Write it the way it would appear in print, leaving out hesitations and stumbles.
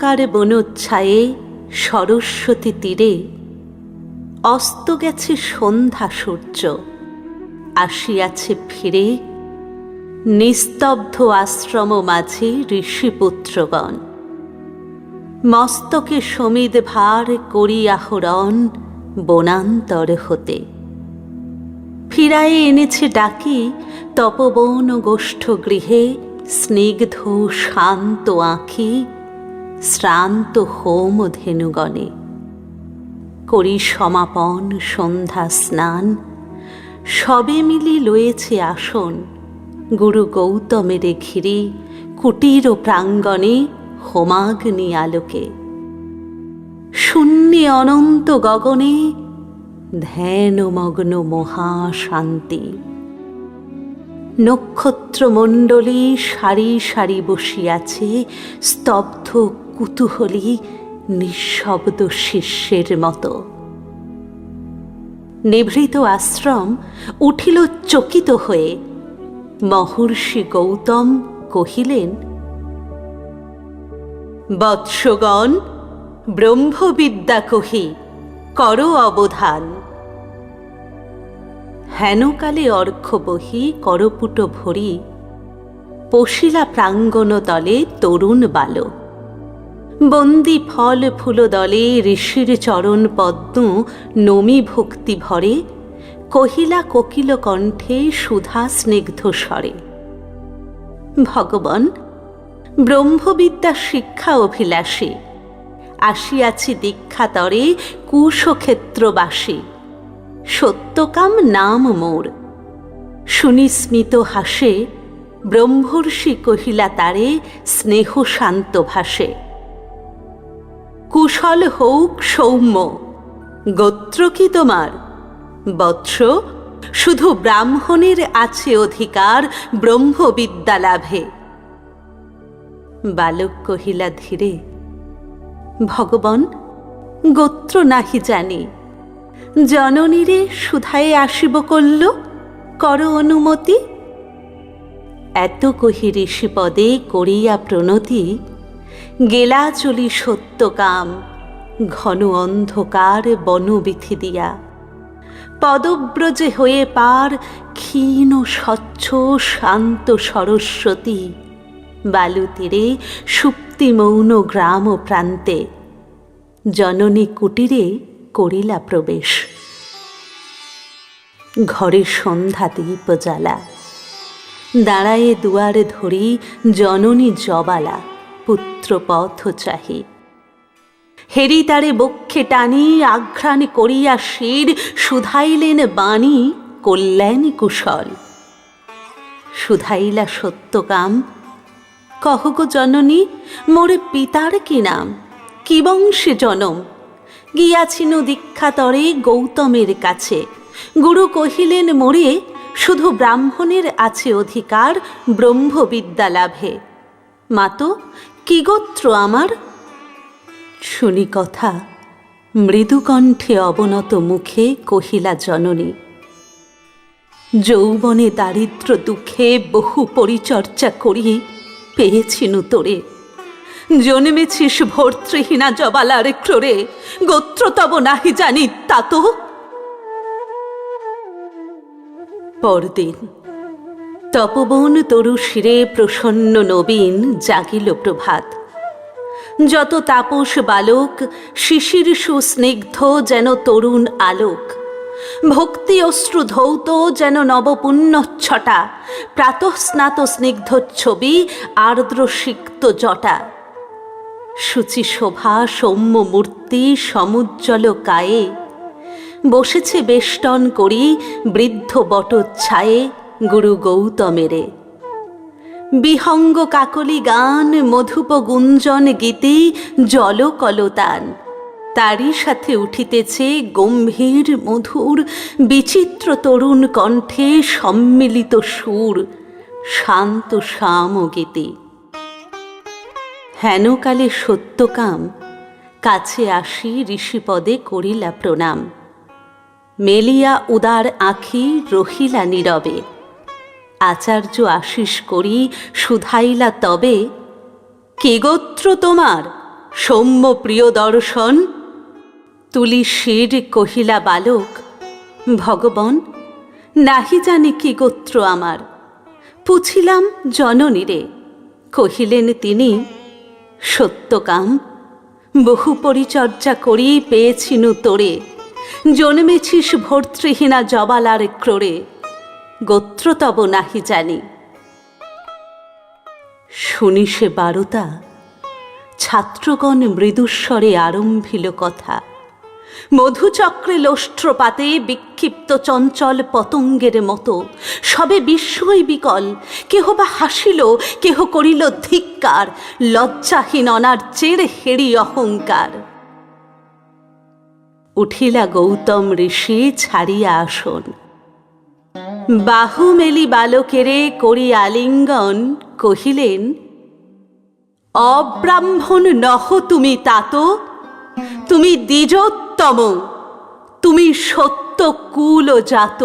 অন্ধকার বনোচ্ছায়ে সরস্বতী তীরে অস্ত গেছে সন্ধ্যা সূর্য, আসিয়াছে ফিরে নিস্তব্ধ আশ্রম মাঝে ঋষিপুত্রগণ। মস্তকে সমিদ ভার করি আহরণ বনান্তর হতে, ফিরায়ে এনেছে ডাকি তপবন গোষ্ঠ গৃহে স্নিগ্ধ শান্ত আঁখি শ্রান্ত হোম ধেনুগণে। করি সমাপন সন্ধ্যা স্নান, সবে মিলি লয়েছে আসন গুরু গৌতমের ঘিরে কুটির প্রাঙ্গণে হোমাগ্নি আলোকে। শূন্যে অনন্ত গগনে ধ্যানমগ্ন মহাশান্তি। নক্ষত্রমণ্ডলী সারি সারি বসিয়াছে স্তব্ধ কুতূহলী নিঃশব্দ শিষ্যের মতো। নিভৃত আশ্রম উঠিল চকিত হয়ে। মহর্ষি গৌতম কহিলেন, বৎসগণ, ব্রহ্মবিদ্যা কহি করো অবধান। হেনকালে অর্ঘ্য বহি করপুট ভরি পশিলা প্রাঙ্গণ তলে তরুণ বালক। বন্দি ফল ফুল দলে ঋষির চরণ পদ্ম নমি ভক্তি ভরে কহিলা কোকিল কণ্ঠে সুধা স্নিগ্ধ স্বরে, ভগবান, ব্রহ্মবিদ্যা শিক্ষা অভিলাষী আসিয়াছি দীক্ষাতরে কুশক্ষেত্রবাসী। সত্যকাম নাম মোর। শুনি স্মিত হাসে ব্রহ্মর্ষি কহিলা তারে স্নেহ শান্ত ভাষে, কুশল হউক সৌম্য, গোত্র কি তোমার? বৎস, শুধু ব্রাহ্মণের আছে অধিকার ব্রহ্মবিদ্যা লাভে। বালক কহিলা ধীরে, ভগবান, গোত্র নাহি জানি, জননীরে সুধায়ে আসিব কল্য, কর অনুমতি। এত কহি ঋষিপদে করিয়া প্রণতি গেলা চলি সত্যকাম ঘন অন্ধকার বনবিথি দিয়া। পদব্রজে হয়ে পার ক্ষীণ স্বচ্ছ শান্ত সরস্বতী বালুতীরে সুপ্তি মৌন গ্রাম প্রান্তে জননী কুটিরে করিলা প্রবেশ। ঘরে সন্ধ্যা দীপ জ্বালা, দাঁড়ায়ে দুয়ারে ধরি জননী জবালা পুত্র পথ চাহি। হেরি তারে বক্ষে টানি আঘ্রাণ করিয়া শির শুধাইলেন বাণী কল্যাণ কুশল। শুধাইলা সত্যকাম, কহ গো জননী, মোর পিতার কি নাম, কি বংশে জনম? গিয়াছিনু দীক্ষাতরে গৌতমের কাছে, গুরু কহিলেন মোরে শুধু ব্রাহ্মণের আছে অধিকার ব্রহ্মবিদ্যা লাভে। মাতো, কি গোত্র আমার? শুনি কথা মৃদুকণ্ঠে অবনত মুখে কহিলা জননী, যৌবনে দারিদ্র দুঃখে বহু পরিচর্যা করি পেয়েছিনু তোরে। জন্মেছিস ভর্তৃহীনা জবালার ক্রোরে, গোত্র তব নাহি জানি তাতো। পরদিন তপবন তরু শিরে প্রসন্ন নবীন জাগিল প্রভাত। যত তাপস বালক শিশির সুস্নিগ্ধ যেন তরুণ আলোক। ভক্তি অশ্রু ধৌত যেন নবপুণ্যচ্ছটা, প্রাতঃস্নাত স্নিগ্ধ ছবি আর্দ্র সিক্ত জটা। শুচি শোভা সৌম্য মূর্তি সমুজ্জ্বল কায়ে, বসেছে বেষ্টন করি বৃদ্ধ বটচ্ছায়ে গুরু গৌতমেরে। বিহঙ্গ কাকলি গান মধুপ গুঞ্জন গীতি জল কলতান, তারই সাথে উঠিতেছে গম্ভীর মধুর বিচিত্র তরুণ কণ্ঠে সম্মিলিত সুর শান্ত সাম গীতি। হেনকালে সত্যকাম কাছে আসি ঋষিপদে করিলা প্রণাম। মেলিয়া উদার আঁখি রহিলা নীরবে, আচার্য আশিস করি শুধাইলা তবে, কে গোত্র তোমার? সৌম্য প্রিয় দর্শন। তুলি শির কহিলা বালক, ভগবান নাহি জানি কি গোত্র আমার। পুছিলাম জননীরে, কহিলেন তিনি, সত্যকাম বহু পরিচর্যা করি পেয়েছিনু তোরে। জন্মেছিস ভর্তৃহীনা জবালার ক্রোড়ে, গোত্র তব নাহি জানি। শুনি সে বারতা, ছাত্রগণ মৃদুস্বরে আরম্ভিল কথা। মধুচক্রে লোষ্ট্রপাতে বিক্ষিপ্ত চঞ্চল পতঙ্গের মতো সবে বিস্ময় বিকল। কেহ বা হাসিল, কেহ করিল ধিক্কার, লজ্জাহীন অনার্যের হেরি অহংকার। উঠিলা গৌতম ঋষি ছাড়িয়া আসন, বাহু মেলি বালকেরে করি আলিঙ্গন, কহিলেন, অব্রাহ্মণ নহ তুমি তাত, তুমি দ্বিজোত্তম, তুমি সত্য কুল জাত।